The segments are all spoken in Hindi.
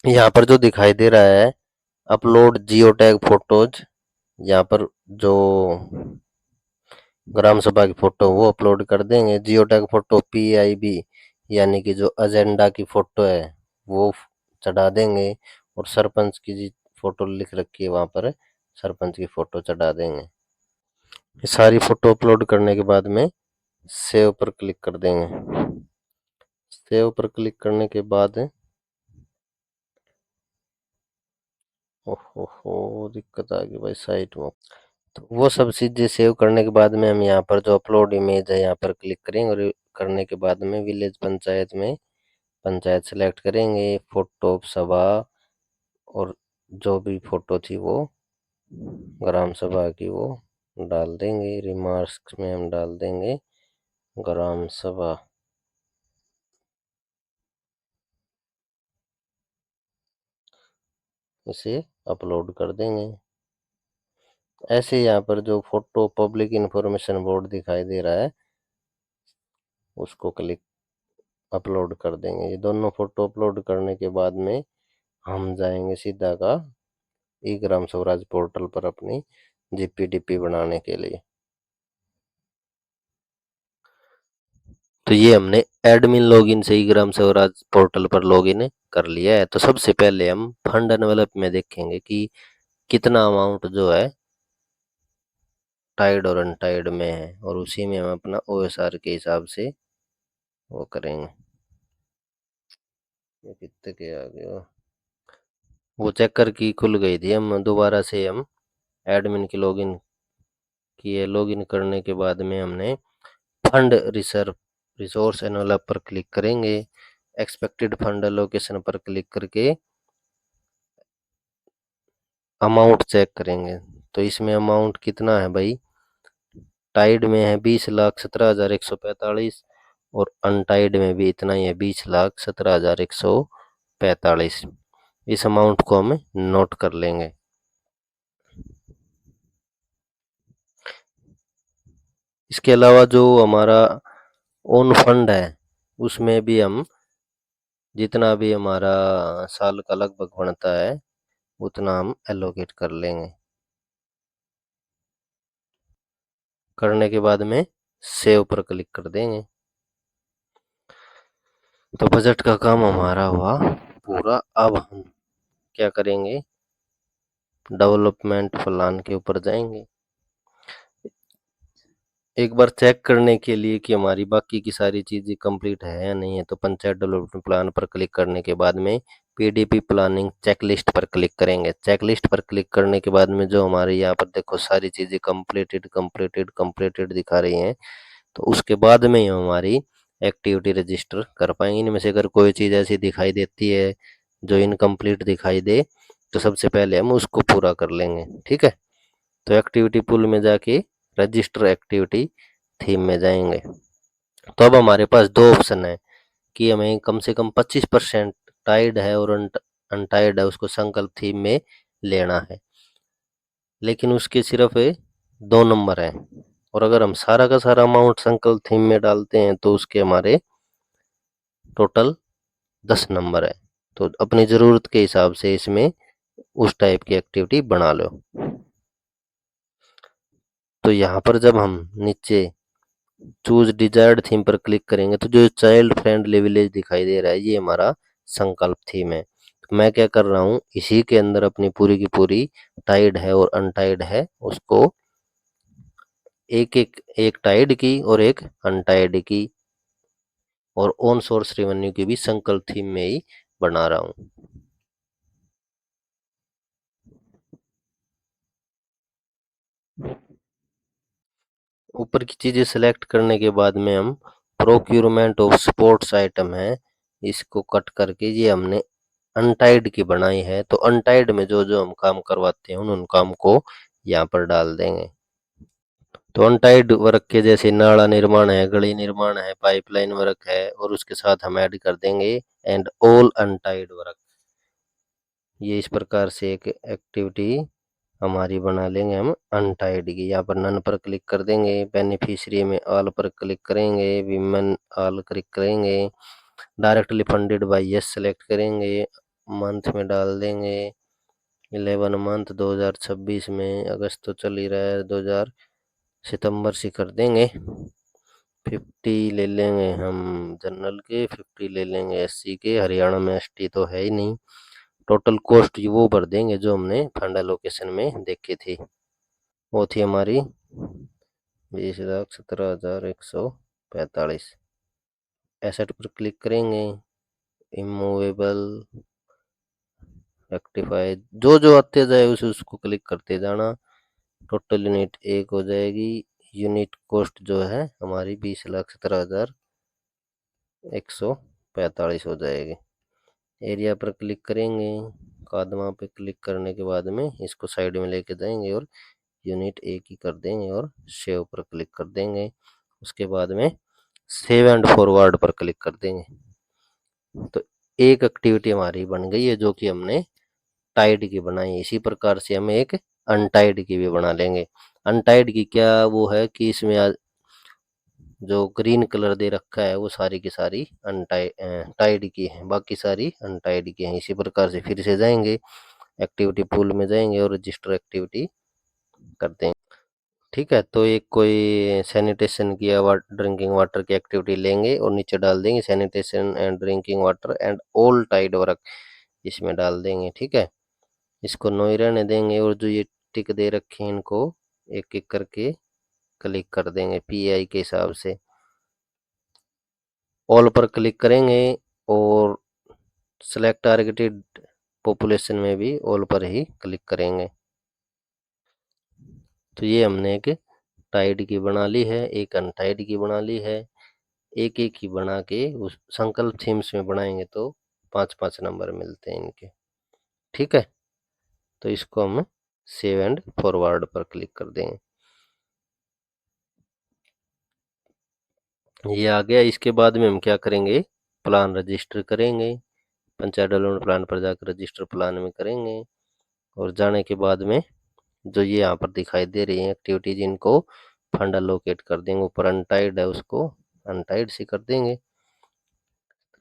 यहाँ पर जो दिखाई दे रहा है अपलोड जियो टैग फोटोज, यहाँ पर जो ग्राम सभा की फोटो वो अपलोड कर देंगे। जियो टैग फोटो PIB यानी कि जो एजेंडा की फोटो है वो चढ़ा देंगे। और सरपंच की जी फोटो लिख रखी है वहां पर सरपंच की फोटो चढ़ा देंगे। ये सारी फोटो अपलोड करने के बाद में सेव पर क्लिक कर देंगे। सेव पर क्लिक करने के बाद ओहो दिक्कत आ गई भाई साइट में। तो वो सब चीजें सेव करने के बाद में हम यहाँ पर जो अपलोड इमेज है यहाँ पर क्लिक करेंगे और करने के बाद में विलेज पंचायत में पंचायत सेलेक्ट करेंगे। फोटो सभा और जो भी फोटो थी वो ग्राम सभा की वो डाल देंगे। रिमार्क्स में हम डाल देंगे ग्राम सभा। इसे अपलोड कर देंगे। ऐसे यहाँ पर जो फोटो पब्लिक इंफॉर्मेशन बोर्ड दिखाई दे रहा है उसको क्लिक अपलोड कर देंगे। ये दोनों फोटो अपलोड करने के बाद में हम जाएंगे सीधा का ई ग्राम स्वराज पोर्टल पर अपनी GPDP बनाने के लिए। तो ये हमने एडमिन लॉगिन से ही ग्राम स्वराज पोर्टल पर लॉगिन कर लिया है। तो सबसे पहले हम फंड एनवेलप में देखेंगे कि कितना अमाउंट जो है टाइड और अनटाइड में है और उसी में हम अपना OSR के हिसाब से वो करेंगे। ये कितने के आ गए वो चेक कर की खुल गई थी। हम दोबारा से हम एडमिन की लॉगिन किए। लॉगिन करने के बाद में हमने फंड रिजर्व रिसोर्स एनवेलप पर क्लिक करेंगे। एक्सपेक्टेड फंड एलोकेशन पर क्लिक करके अमाउंट चेक करेंगे। तो इसमें अमाउंट कितना है भाई, टाइड में है 20,17,145 और अनटाइड में भी इतना ही है 20,17,145। इस अमाउंट को हम नोट कर लेंगे। इसके अलावा जो हमारा ओन फंड है उसमें भी हम जितना भी हमारा साल का लगभग बनता है उतना हम एलोकेट कर लेंगे। करने के बाद में सेव पर क्लिक कर देंगे। तो बजट का काम हमारा हुआ पूरा। अब हम क्या करेंगे, डेवलपमेंट प्लान के ऊपर जाएंगे एक बार चेक करने के लिए कि हमारी बाकी की सारी चीजें कंप्लीट है या नहीं है। तो पंचायत डेवलपमेंट प्लान पर क्लिक करने के बाद में PDP प्लानिंग चेकलिस्ट पर क्लिक करेंगे। चेकलिस्ट पर क्लिक करने के बाद में जो हमारे यहाँ पर देखो सारी चीजें कंप्लीटेड कंप्लीटेड कंप्लीटेड दिखा रही हैं। तो उसके बाद में ही हमारी एक्टिविटी रजिस्टर कर पाएंगे। इनमें से अगर कोई चीज़ ऐसी दिखाई देती है जो इनकम्प्लीट दिखाई दे तो सबसे पहले हम उसको पूरा कर लेंगे। ठीक है, तो एक्टिविटी पुल में जाके रजिस्टर एक्टिविटी थीम में जाएंगे। तो अब हमारे पास दो ऑप्शन है कि हमें कम से कम 25% टाइड है और अनटाइड है उसको संकल्प थीम में लेना है, लेकिन उसके सिर्फ 2 नंबर हैं। और अगर हम सारा का सारा अमाउंट संकल्प थीम में डालते हैं तो उसके हमारे टोटल 10 नंबर है। तो अपनी ज़रूरत के हिसाब से इसमें उस टाइप की एक्टिविटी बना लो। तो यहाँ पर जब हम नीचे चूज डिजायर्ड थीम पर क्लिक करेंगे तो जो चाइल्ड फ्रेंडली विलेज दिखाई दे रहा है ये हमारा संकल्प थीम है। तो मैं क्या कर रहा हूँ, इसी के अंदर अपनी पूरी की पूरी टाइड है और अनटाइड है उसको एक एक एक टाइड की और एक अनटाइड की और ऑन सोर्स रेवेन्यू की भी संकल्प थीम में ही बना रहा हूँ। ऊपर की चीजें सेलेक्ट करने के बाद में हम प्रोक्यूरमेंट ऑफ स्पोर्ट्स आइटम है इसको कट करके ये हमने अनटाइड की बनाई है। तो अनटाइड में जो जो हम काम करवाते हैं उन काम को यहाँ पर डाल देंगे। तो अनटाइड वर्क के जैसे नाला निर्माण है, गली निर्माण है, पाइपलाइन वर्क है और उसके साथ हम ऐड कर देंगे एंड ऑल अनटाइड वर्क। ये इस प्रकार से एक एक्टिविटी हमारी बना लेंगे हम अनटाइड की। यहाँ पर नन पर क्लिक कर देंगे, बेनिफिशियरी में ऑल पर क्लिक करेंगे, विमेन ऑल क्लिक करेंगे, directly funded by yes select करेंगे, मंथ में डाल देंगे 11 मंथ 2026 में, अगस्त तो चल ही रहा है, 2000 सितंबर से कर देंगे। 50 ले लेंगे हम जनरल के, 50 ले लेंगे एससी के, हरियाणा में एसटी तो है ही नहीं। टोटल कॉस्ट वो भर देंगे जो हमने फंड एलोकेशन में देखी थी, वो थी हमारी 20,17,145। एसेट पर क्लिक करेंगे, इमूवेबल, रेक्टिफाई, जो जो आते जाए उसे उसको क्लिक करते जाना। टोटल यूनिट एक हो जाएगी। यूनिट कॉस्ट जो है हमारी 20,17,145 हो जाएगी। एरिया पर क्लिक करेंगे, कादमा पे क्लिक करने के बाद में इसको साइड में लेके जाएंगे और यूनिट एक ही कर देंगे और सेव पर क्लिक कर देंगे। उसके बाद में सेव एंड फॉरवर्ड पर क्लिक कर देंगे। तो एक एक्टिविटी हमारी बन गई है जो कि हमने टाइड की बनाई है। इसी प्रकार से हम एक अनटाइड की भी बना लेंगे। अनटाइड की क्या वो है कि इसमें जो ग्रीन कलर दे रखा है वो सारी की सारी टाइड की है, बाकी सारी अनटाइड की है। इसी प्रकार से फिर से जाएंगे, एक्टिविटी पूल में जाएंगे और रजिस्टर एक्टिविटी करते हैं। ठीक है, तो एक कोई सैनिटेशन की या ड्रिंकिंग वाटर की एक्टिविटी लेंगे और नीचे डाल देंगे sanitation and drinking water and all Tide work, इसमें डाल देंगे। ठीक है, इसको नो ही रहने देंगे और जो ये टिक दे रखे हैं इनको एक एक करके क्लिक कर देंगे पीआई के हिसाब से। ऑल पर क्लिक करेंगे और सेलेक्ट टारगेटेड पॉपुलेशन में भी ऑल पर ही क्लिक करेंगे। तो ये हमने एक टाइड की बना ली है, एक अनटाइड की बना ली है। एक एक ही बना के उस संकल्प थीम्स में बनाएंगे तो 5-5 नंबर मिलते हैं इनके। ठीक है, तो इसको हम सेव एंड फॉरवर्ड पर क्लिक कर देंगे। ये आ गया। इसके बाद में हम क्या करेंगे, प्लान रजिस्टर करेंगे। पंचायत डेवलपमेंट प्लान पर जाकर रजिस्टर प्लान में करेंगे और जाने के बाद में जो ये यहाँ पर दिखाई दे रही है एक्टिविटीज, इनको फंड अलोकेट कर देंगे। ऊपर अनटाइड है उसको अनटाइड से कर देंगे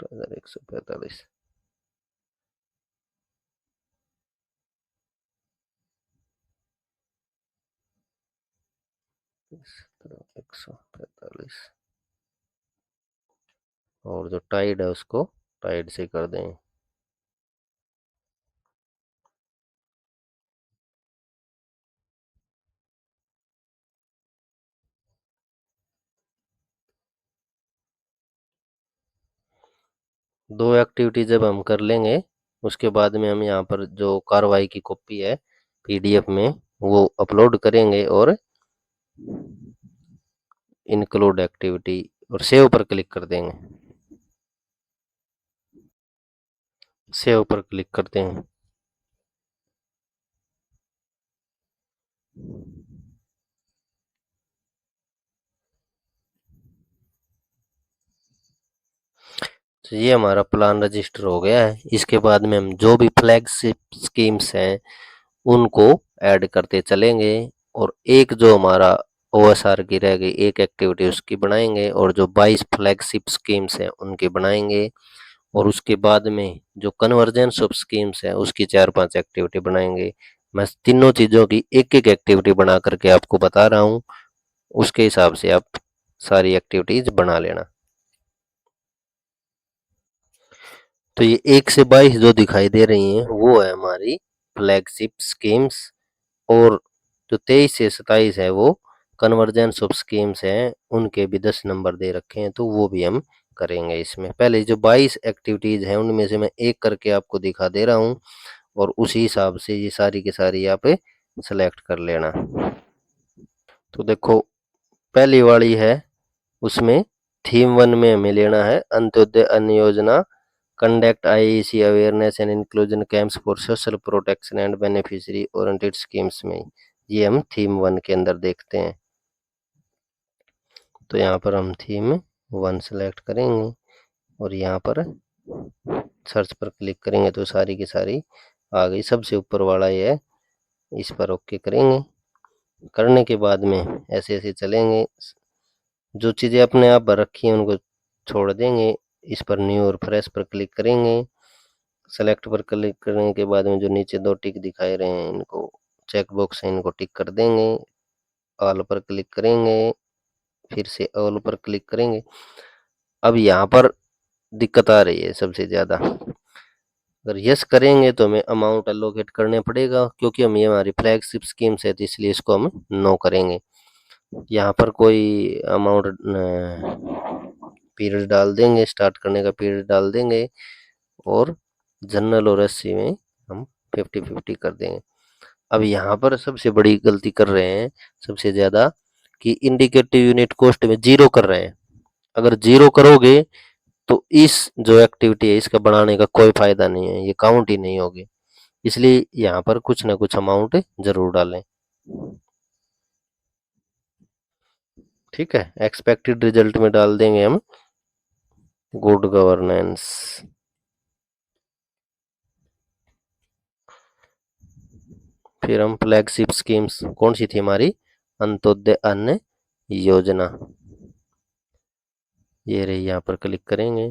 17,145। और जो टाइड है उसको टाइड से कर देंगे। दो एक्टिविटी जब हम कर लेंगे उसके बाद में हम यहाँ पर जो कार्रवाई की कॉपी है पीडीएफ में वो अपलोड करेंगे और इंक्लूड एक्टिविटी और सेव पर क्लिक कर देंगे। सेव पर क्लिक करते हैं। तो ये हमारा प्लान रजिस्टर हो गया है। इसके बाद में हम जो भी फ्लैगशिप स्कीम्स हैं उनको ऐड करते चलेंगे और एक जो हमारा ओएसआर की रह गई एक एक्टिविटी उसकी बनाएंगे और जो 22 फ्लैगशिप स्कीम्स हैं उनकी बनाएंगे और उसके बाद में जो कन्वर्जेंस ऑफ स्कीम्स है उसकी 4-5 एक्टिविटी बनाएंगे। मैं तीनों चीज़ों की एक एक एक्टिविटी बना करके आपको बता रहा हूँ, उसके हिसाब से आप सारी एक्टिविटीज बना लेना। तो ये 1 से 22 जो दिखाई दे रही हैं वो है हमारी फ्लैगशिप स्कीम्स और जो 23 से 27 है वो कन्वर्जेंस ऑफ स्कीम्स हैं, उनके भी 10 नंबर दे रखे हैं तो वो भी हम करेंगे। इसमें पहले जो 22 एक्टिविटीज हैं उनमें से मैं एक करके आपको दिखा दे रहा हूँ और उसी हिसाब से ये सारी की सारी यहाँ पे सेलेक्ट कर लेना। तो देखो पहली वाली है उसमें थीम 1 में हमें लेना है अंत्योदय अन्न योजना, conduct IEC awareness and inclusion camps for social protection and beneficiary oriented schemes में ये हम थीम 1 के अंदर देखते हैं। तो यहाँ पर हम थीम 1 सेलेक्ट करेंगे और यहाँ पर सर्च पर क्लिक करेंगे तो सारी की सारी आ गई। सबसे ऊपर वाला ये है, इस पर ओके करेंगे। करने के बाद में ऐसे ऐसे चलेंगे, जो चीज़ें अपने आप भर रखी हैं उनको छोड़ देंगे। इस पर न्यू और फ्रेश पर क्लिक करेंगे सेलेक्ट पर क्लिक करने के बाद में जो नीचे दो टिक दिखाई रहे हैं, इनको चेक बॉक्स है, इनको टिक कर देंगे। ऑल पर क्लिक करेंगे, फिर से ऑल पर क्लिक करेंगे। अब यहाँ पर दिक्कत आ रही है सबसे ज़्यादा, अगर यस करेंगे तो हमें अमाउंट एलोकेट करने पड़ेगा, क्योंकि हम ये हमारी फ्लैगशिप स्कीम्स है, तो इसलिए इसको हम नो करेंगे। यहाँ पर कोई अमाउंट पीरियड डाल देंगे, स्टार्ट करने का पीरियड डाल देंगे, और जनरल और एससी में हम 50-50 कर देंगे। अब यहाँ पर सबसे बड़ी गलती कर रहे हैं सबसे ज़्यादा, कि इंडिकेटिव यूनिट कॉस्ट में जीरो कर रहे हैं। अगर जीरो करोगे तो इस जो एक्टिविटी है इसका बनाने का कोई फायदा नहीं है, ये काउंट ही नहीं होगी। इसलिए यहाँ पर कुछ ना कुछ अमाउंट जरूर डालें। ठीक है, एक्सपेक्टेड रिजल्ट में डाल देंगे हम गुड गवर्नेंस। फिर हम फ्लैगशिप स्कीम्स कौन सी थी हमारी, अंत्योदय अन्न योजना, ये रही, यहाँ पर क्लिक करेंगे,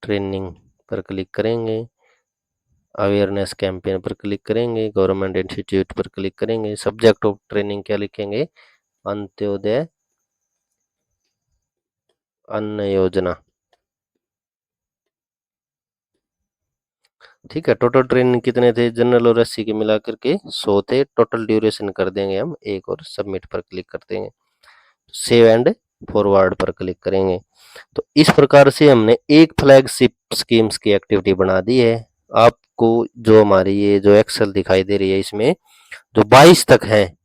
ट्रेनिंग पर क्लिक करेंगे, अवेयरनेस कैंपेन पर क्लिक करेंगे, गवर्नमेंट इंस्टीट्यूट पर क्लिक करेंगे, सब्जेक्ट ऑफ ट्रेनिंग क्या लिखेंगे, अंत्योदय अन्न योजना। ठीक है, टोटल ट्रेनिंग कितने थे, जनरल और एससी के मिला करके 100 थे, टोटल ड्यूरेशन कर देंगे हम एक, और सबमिट पर क्लिक कर देंगे, सेव एंड फॉरवर्ड पर क्लिक करेंगे। तो इस प्रकार से हमने एक फ्लैगशिप स्कीम्स की एक्टिविटी बना दी है। आपको जो हमारी ये जो एक्सेल दिखाई दे रही है, इसमें जो 22 तक हैं,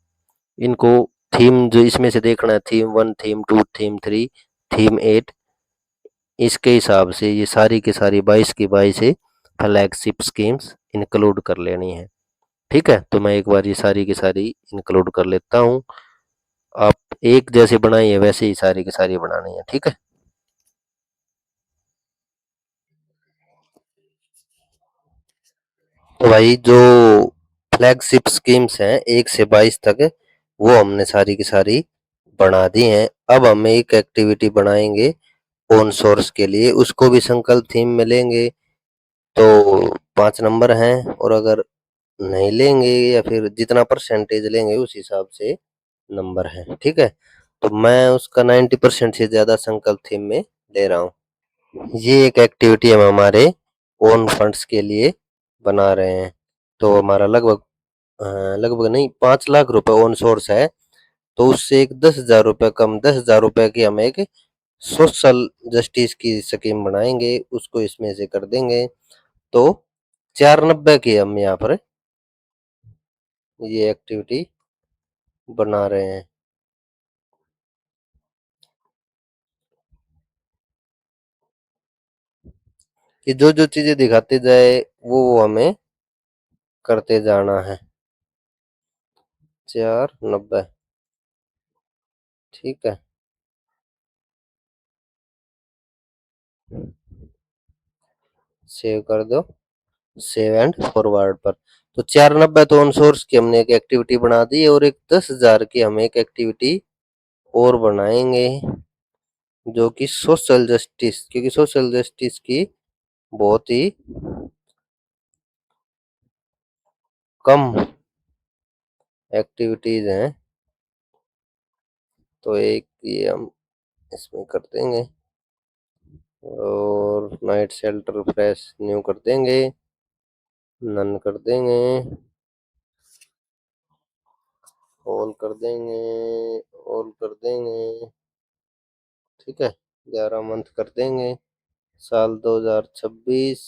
इनको थीम जो इसमें से देखना है, थीम 1, थीम 2, थीम 3, थीम 8, इसके हिसाब से ये सारी की सारी 22 की 22 है फ्लैगशिप स्कीम्स इंक्लूड कर लेनी है। ठीक है, तो मैं एक बार ये सारी की सारी इंक्लूड कर लेता हूँ। आप एक जैसे बनाई है वैसे ही सारी की सारी बनानी है। ठीक है, तो भाई जो फ्लैगशिप स्कीम्स हैं 1 से 22 तक, वो हमने सारी की सारी बना दी हैं। अब हम एक एक्टिविटी बनाएंगे ओन सोर्स के लिए, उसको भी संकल्प थीम में लेंगे तो 5 नंबर हैं, और अगर नहीं लेंगे या फिर जितना परसेंटेज लेंगे उस हिसाब से नंबर है। ठीक है, तो मैं उसका 90% से ज्यादा संकल्प थीम में ले रहा हूँ। ये एक एक्टिविटी हम हमारे ओन फंड्स के लिए बना रहे हैं, तो हमारा लगभग लगभग नहीं, 5 लाख रुपए ओन सोर्स है, तो उससे एक 10,000 रुपये कम, 10,000 रुपये की हम एक सोशल जस्टिस की स्कीम बनाएंगे, उसको इसमें से कर देंगे, तो 490 की हम यहाँ पर ये एक्टिविटी बना रहे हैं। कि जो जो चीजें दिखाते जाए वो हमें करते जाना है। 490, ठीक है, सेव कर दो, सेव एंड फॉरवर्ड पर। तो 490 तो ऑन सोर्स की हमने एक एक्टिविटी बना दी है, और एक 10,000 की हम एक एक्टिविटी और बनाएंगे, जो कि सोशल जस्टिस, क्योंकि सोशल जस्टिस की बहुत ही कम एक्टिविटीज हैं, तो एक ये हम इसमें कर देंगे, और नाइट शेल्टर फ्रेश न्यू कर देंगे, नन कर देंगे, ऑल कर देंगे, ऑल कर देंगे। ठीक है, 11 मंथ कर देंगे, साल 2026,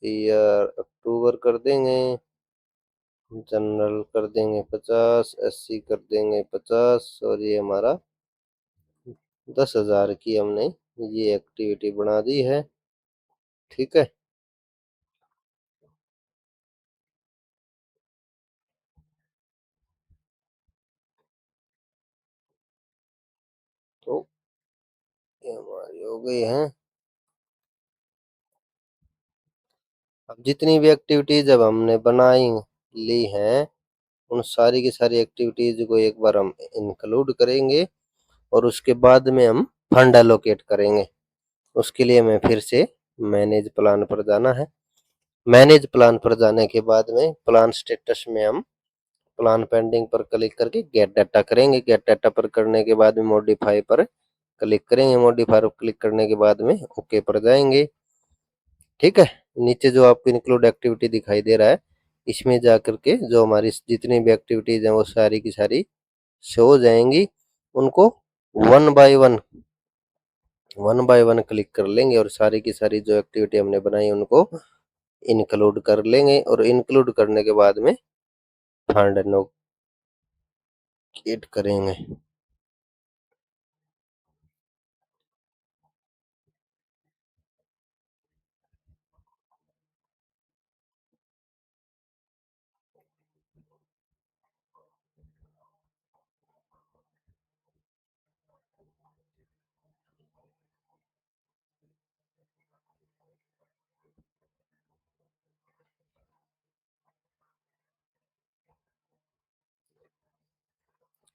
ईयर अक्टूबर कर देंगे, जनरल कर देंगे 50, एससी कर देंगे 50, और ये हमारा 10,000 की हमने ये एक्टिविटी बना दी है। ठीक है, तो ये हमारी हो गई है। अब जितनी भी एक्टिविटीज अब हमने बनाई ली हैं, उन सारी की सारी एक्टिविटीज को एक बार हम इंक्लूड करेंगे, और उसके बाद में हम फंड एलोकेट करेंगे। उसके लिए हमें फिर से मैनेज प्लान पर जाना है, मैनेज प्लान पर जाने के बाद में प्लान स्टेटस में हम प्लान पेंडिंग पर क्लिक करके गेट डाटा करेंगे। गेट डाटा पर करने के बाद में मॉडिफाई पर क्लिक करेंगे। मॉडिफाई पर क्लिक करने के बाद में ओके पर जाएंगे। ठीक है। नीचे जो आपको इंक्लूड एक्टिविटी दिखाई दे रहा है, इसमें जाकर के जो हमारी जितनी भी एक्टिविटीज हैं वो सारी की सारी शो हो जाएंगी। उनको वन बाय वन क्लिक कर लेंगे और सारी की सारी जो एक्टिविटी हमने बनाई उनको इंक्लूड कर लेंगे और इंक्लूड करने के बाद में फंड नोकेट करेंगे।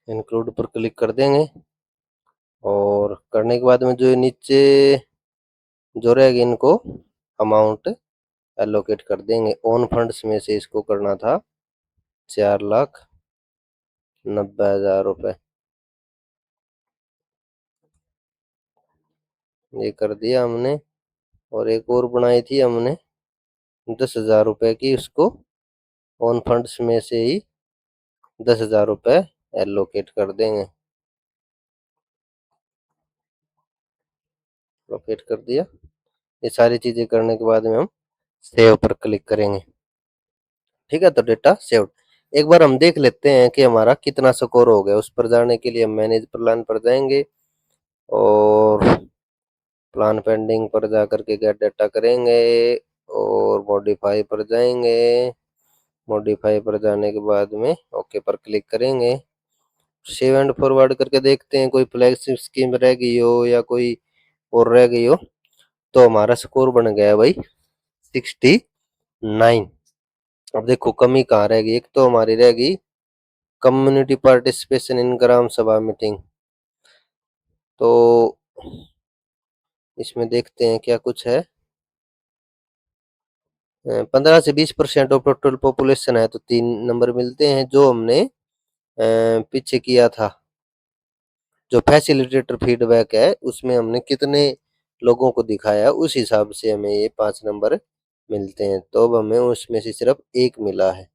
इंक्लूड पर क्लिक कर देंगे और करने के बाद में जो नीचे जो रहेगी इनको अमाउंट एलोकेट कर देंगे। ओन फंड्स में से इसको करना था 4,90,000 रुपये। ये कर दिया हमने। और एक और बनाई थी हमने 10,000 रुपये की, उसको ओन फंड्स में से ही 10,000 रुपये एलोकेट कर देंगे। लोकेट कर दिया। ये सारी चीजें करने के बाद में हम सेव पर क्लिक करेंगे। ठीक है, तो डेटा सेव। एक बार हम देख लेते हैं कि हमारा कितना स्कोर हो गया। उस पर जाने के लिए हम मैनेज प्लान पर जाएंगे और प्लान पेंडिंग पर जा करके गेट डाटा करेंगे और मॉडिफाई पर जाएंगे। मॉडिफाई पर जाने के बाद में ओके पर क्लिक करेंगे। सेव एंड फॉरवर्ड करके देखते हैं कोई फ्लैगशिप स्कीम रह गई हो या कोई और रह गई हो। तो हमारा स्कोर बन गया है भाई 69। अब देखो कमी कहाँ रह गई। एक तो हमारी रह गई कम्युनिटी पार्टिसिपेशन इन ग्राम सभा मीटिंग। तो इसमें देखते हैं क्या कुछ है। 15 से 20% ऑफ टोटल पॉपुलेशन है तो 3 नंबर मिलते हैं। जो हमने पीछे किया था, जो फैसिलिटेटर फीडबैक है उसमें हमने कितने लोगों को दिखाया उस हिसाब से हमें ये 5 नंबर मिलते हैं। तो अब हमें उसमें से सिर्फ एक मिला है।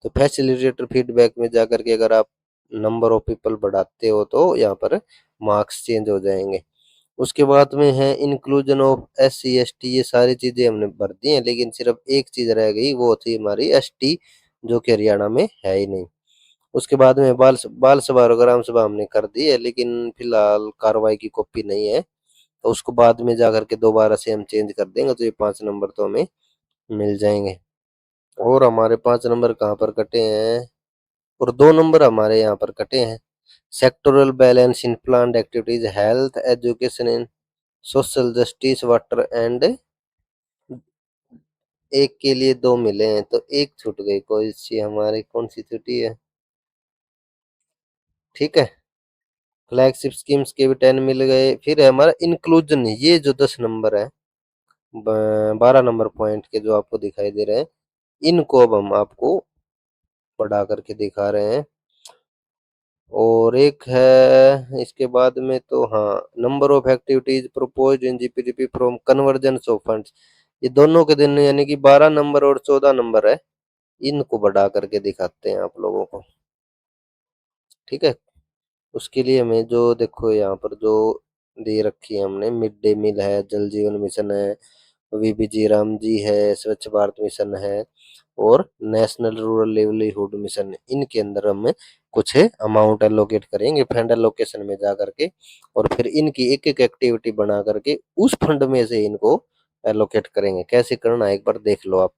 तो फैसिलिटेटर फीडबैक में जाकर के अगर आप नंबर ऑफ पीपल बढ़ाते हो तो यहाँ पर मार्क्स चेंज हो जाएंगे। उसके बाद में है इंक्लूजन ऑफ SC ST। ये सारी चीजें हमने भर दी हैं लेकिन सिर्फ एक चीज रह गई, वो थी हमारी ST, जो कि हरियाणा में है ही नहीं। उसके बाद में बाल सभा और ग्राम सभा हमने कर दी है लेकिन फिलहाल कार्रवाई की कॉपी नहीं है। तो उसको बाद में जा करके दोबारा से हम चेंज कर देंगे तो ये 5 नंबर तो हमें मिल जाएंगे। और हमारे 5 नंबर कहाँ पर कटे हैं, और 2 नंबर हमारे यहाँ पर कटे हैं। Sectoral balance in planned activities, health education in social justice water and, एक के लिए 2 मिले हैं तो एक छूट गई। कोई सी हमारी कौन सी छुटी है। ठीक है। फ्लैगशिप स्कीम्स के भी 10 मिल गए। फिर है हमारा इंक्लूजन, ये जो 10 नंबर है, 12 नंबर पॉइंट के जो आपको दिखाई दे रहे हैं, इनको अब हम आपको बढ़ा करके दिखा रहे हैं। और एक है इसके बाद में, तो हाँ, number of activities proposed in GPDP from convergence of funds, ये दोनों के दिन यानी कि 12 नंबर और 14 नंबर है, इनको बढ़ा करके दिखाते हैं आप लोगों को। ठीक है। उसके लिए हमें जो देखो यहाँ पर जो दे रखी है हमने, मिड डे मील है, जल जीवन मिशन है, VBG राम जी है, स्वच्छ भारत मिशन है और नेशनल रूरल लिवलीहुड मिशन है। इनके अंदर हम कुछ अमाउंट एलोकेट करेंगे फंड एलोकेशन में जा करके और फिर इनकी एक एक एक्टिविटी बना करके उस फंड में से इनको एलोकेट करेंगे। कैसे करना है एक बार देख लो आप।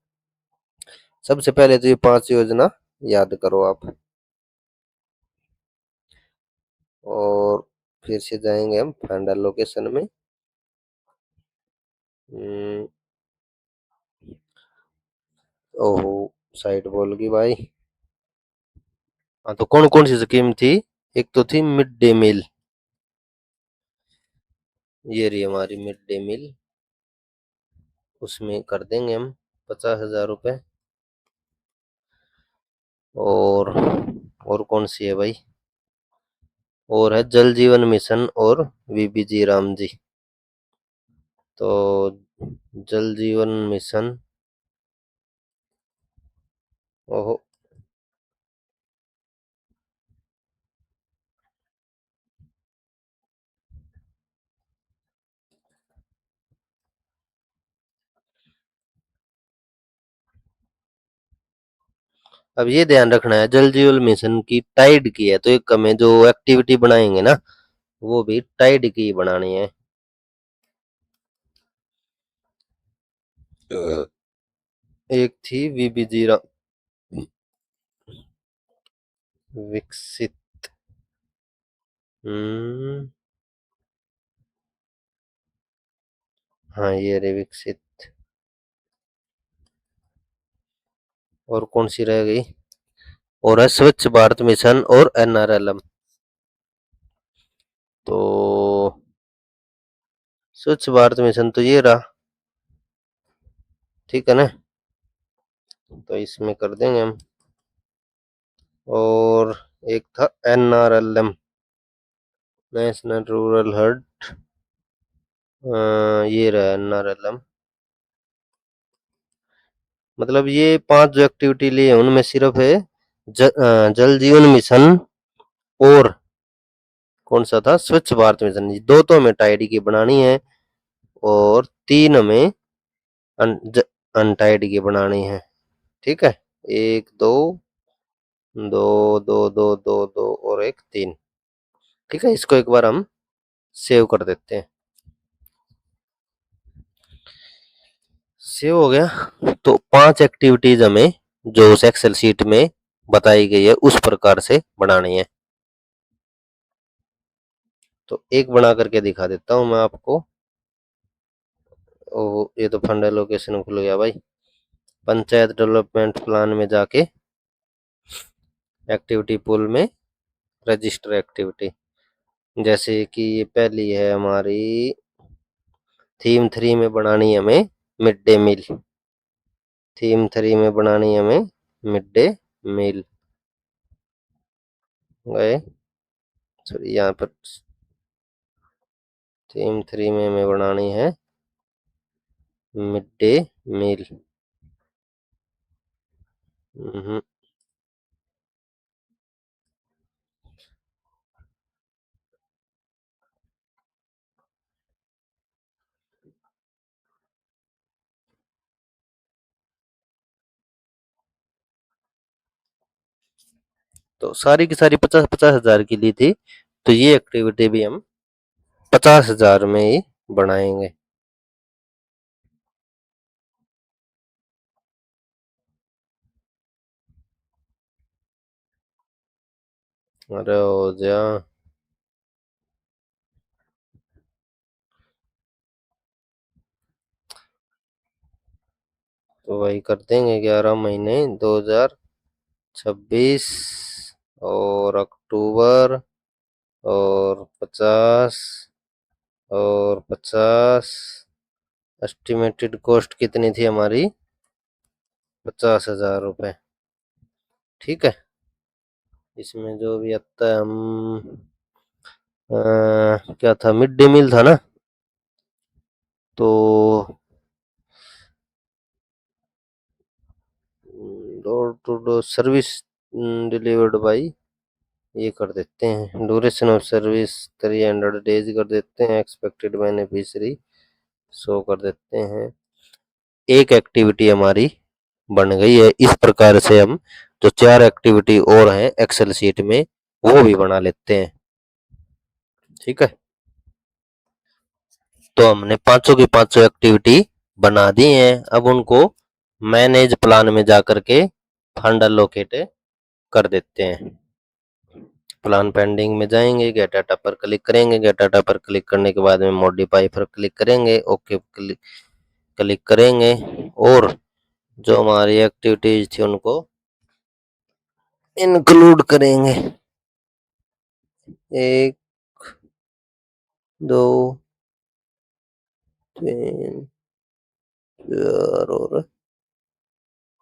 सबसे पहले तो ये 5 योजना याद करो आप और फिर से जाएंगे हम फंड एलोकेशन में। हम्म, ओहो, साइट बोल गई भाई। हाँ, तो कौन कौन सी स्कीम थी। एक तो थी मिड डे मील, ये रही हमारी मिड डे मील, उसमें कर देंगे हम। 50,000 रुपये। और कौन सी है भाई? और है जल जीवन मिशन और वीबी जी राम जी। तो जल जीवन मिशन, ओहो, अब ये ध्यान रखना है, जल जीवन मिशन की टाइड की है तो एक हमें जो एक्टिविटी बनाएंगे ना, वो भी टाइड की बनानी है। एक थी वीबी जी राम, विकसित। हम्म। हाँ ये रे विकसित। और कौन सी रह गई? और है स्वच्छ भारत मिशन और एनआरएलएम। तो स्वच्छ भारत मिशन तो ये रहा, ठीक है ना, तो इसमें कर देंगे हम। और एक था एनआरएलएम, नेशनल रूरल हर्ट, ये रहा एनआरएलएम। मतलब ये पांच जो एक्टिविटी लिए हैं उनमें सिर्फ है जल जीवन मिशन और कौन सा था, स्वच्छ भारत मिशन। ये दो तो हमें टाइडी की बनानी है और तीन हमें अनटाइड की बनानी है। ठीक है, एक दो, दो, दो दो दो दो और एक तीन। ठीक है, इसको एक बार हम सेव कर देते हैं। सेव हो गया। तो पांच एक्टिविटीज हमें जो उस एक्सेल शीट में बताई गई है उस प्रकार से बनानी है। तो एक बना करके दिखा देता हूं मैं आपको। ओ, ये तो फंड एलोकेशन खुल गया भाई। पंचायत डेवलपमेंट प्लान में जाके एक्टिविटी पूल में रजिस्टर एक्टिविटी, जैसे कि ये पहली है हमारी, थीम 3 में बनानी है हमें मिड डे मील। थीम 3 में बनानी है हमें मिड डे मील। गए, सॉरी यहाँ पर थीम 3 में हमें बनानी है मिड डे मील। हम्म, तो सारी की सारी 50-50 हजार की ली थी, तो ये एक्टिविटी भी हम 50,000 में ही बनाएंगे। अरे हो जा, तो वही कर देंगे 11 महीने 2026 और अक्टूबर और 50 और 50। एस्टिमेटेड कॉस्ट कितनी थी हमारी? 50,000 रुपये। ठीक है, इसमें जो भी आता है हम क्या था, मिड डे मील था ना, तो door to door service delivered by, ये कर देते हैं। ड्यूरेशन ऑफ सर्विस 300 डेज कर देते हैं। एक्सपेक्टेड बेनिफिशियरी शो कर देते हैं। एक एक्टिविटी हमारी बन गई है। इस प्रकार से हम जो चार एक्टिविटी और हैं एक्सेल शीट में वो भी बना लेते हैं। ठीक है, तो हमने पांचों की पांचों एक्टिविटी बना दी हैं। अब उनको मैनेज प्लान में जाकर के फंड एलोकेट कर देते हैं। प्लान पेंडिंग में जाएंगे, गेट डाटा पर क्लिक करेंगे। गेट डाटा पर क्लिक करने के बाद में मॉडिफाई पर क्लिक करेंगे, ओके क्लिक क्लिक करेंगे और जो हमारी एक्टिविटीज थी उनको इंक्लूड करेंगे। एक, दो, तीन, चार और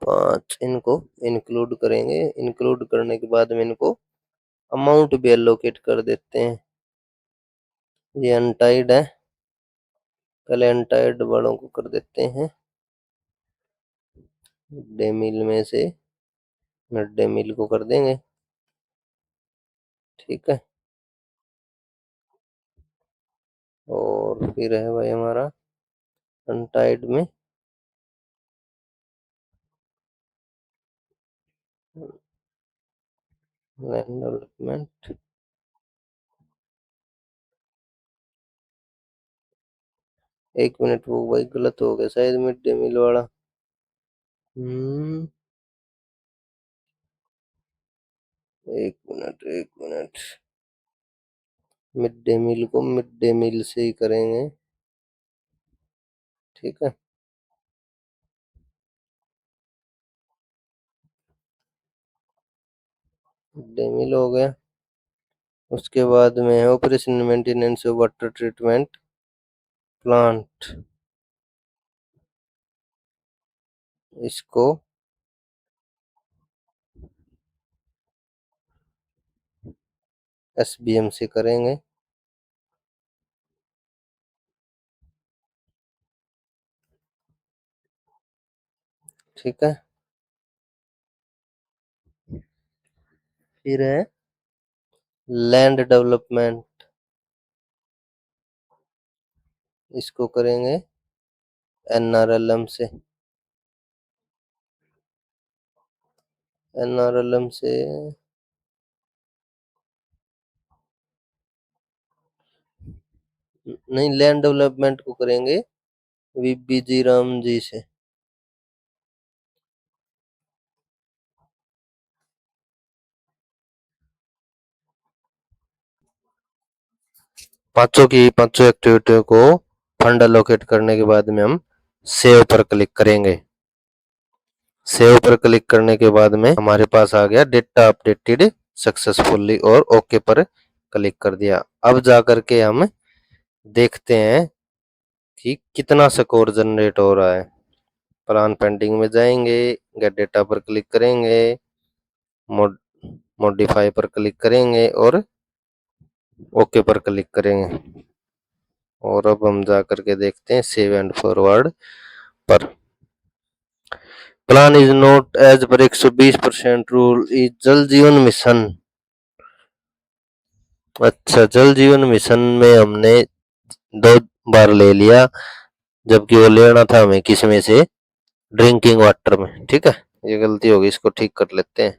5 इनको इंक्लूड करेंगे। इंक्लूड करने के बाद में इनको अमाउंट भी एलोकेट कर देते हैं। ये अनटाइड है, पहले अनटाइड वालों को कर देते हैं। मिड डे मील में से मिड डे मील को कर देंगे, ठीक है। और फिर है भाई हमारा अनटाइड में लैंड डेवलपमेंट। 1 मिनट, वो भाई गलत हो गया शायद मिड डे मील वाला। Hmm 1 minute 1 minute, mid day meal को मिड डे मील से ही करेंगे, ठीक है। मिड डे मील हो गया। उसके बाद में है operation maintenance of water treatment plant. इसको एसबीएम से करेंगे, ठीक है। फिर है लैंड डेवलपमेंट, इसको करेंगे एनआरएलएम से। एनआरएलएम से नहीं, लैंड डेवलपमेंट को करेंगे वीबीजी राम जी से। पांचों एक्टिविटियों को फंड एलोकेट करने के बाद में हम सेव पर क्लिक करेंगे। सेव पर क्लिक करने के बाद में हमारे पास आ गया डेटा अपडेटेड सक्सेसफुली, और ओके पर क्लिक कर दिया। अब जा करके हम देखते हैं कि कितना स्कोर जनरेट हो रहा है। प्लान पेंडिंग में जाएंगे, गेट डेटा पर क्लिक करेंगे, मॉडिफाई पर क्लिक करेंगे और ओके पर क्लिक करेंगे। और अब हम जा करके देखते हैं सेव एंड फॉरवर्ड पर। Plan is not as per 120% rule is जल जीवन मिशन। अच्छा, जल जीवन मिशन में हमने 2 बार ले लिया, जबकि वो लेना था हमें किस में से, ड्रिंकिंग वाटर में, ठीक है। ये गलती होगी, इसको ठीक कर लेते हैं।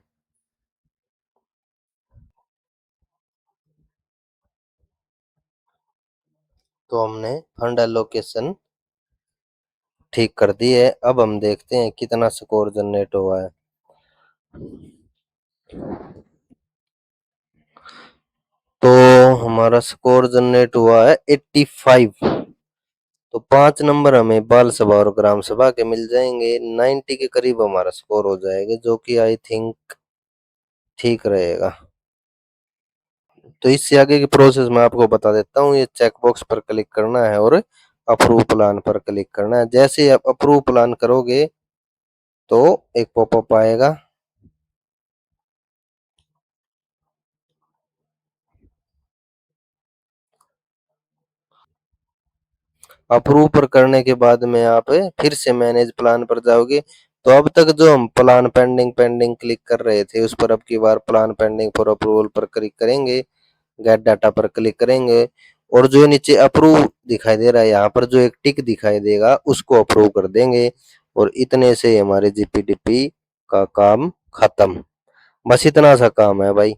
तो हमने फंड एलोकेशन ठीक कर दी है। अब हम देखते हैं कितना स्कोर जनरेट हुआ है। तो हमारा स्कोर जनरेट हुआ है 85। तो 5 नंबर हमें बाल सभा और ग्राम सभा के मिल जाएंगे। 90 के करीब हमारा स्कोर हो जाएगा, जो कि आई थिंक ठीक रहेगा। तो इससे आगे की प्रोसेस मैं आपको बता देता हूँ। ये चेक बॉक्स पर क्लिक करना है और अप्रूव प्लान पर क्लिक करना है। जैसे ही आप अप्रूव प्लान करोगे तो एक पॉपअप आएगा। अप्रूव पर करने के बाद में आप फिर से मैनेज प्लान पर जाओगे। तो अब तक जो हम प्लान पेंडिंग पेंडिंग क्लिक कर रहे थे, उस पर अब की बार प्लान पेंडिंग फॉर अप्रूवल पर क्लिक करेंगे, गेट डाटा पर क्लिक करेंगे, और जो नीचे अप्रूव दिखाई दे रहा है, यहाँ पर जो एक टिक दिखाई देगा उसको अप्रूव कर देंगे। और इतने से हमारे जीपीडीपी का काम खत्म। बस इतना सा काम है भाई।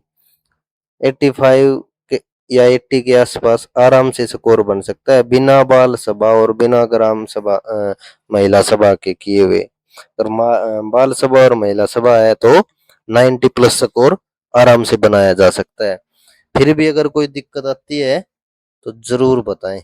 85 के या 80 के आसपास आराम से स्कोर बन सकता है, बिना बाल सभा और बिना ग्राम सभा महिला सभा के किए हुए। अगर बाल सभा और महिला सभा है तो 90 प्लस स्कोर आराम से बनाया जा सकता है। फिर भी अगर कोई दिक्कत आती है तो जरूर बताएं।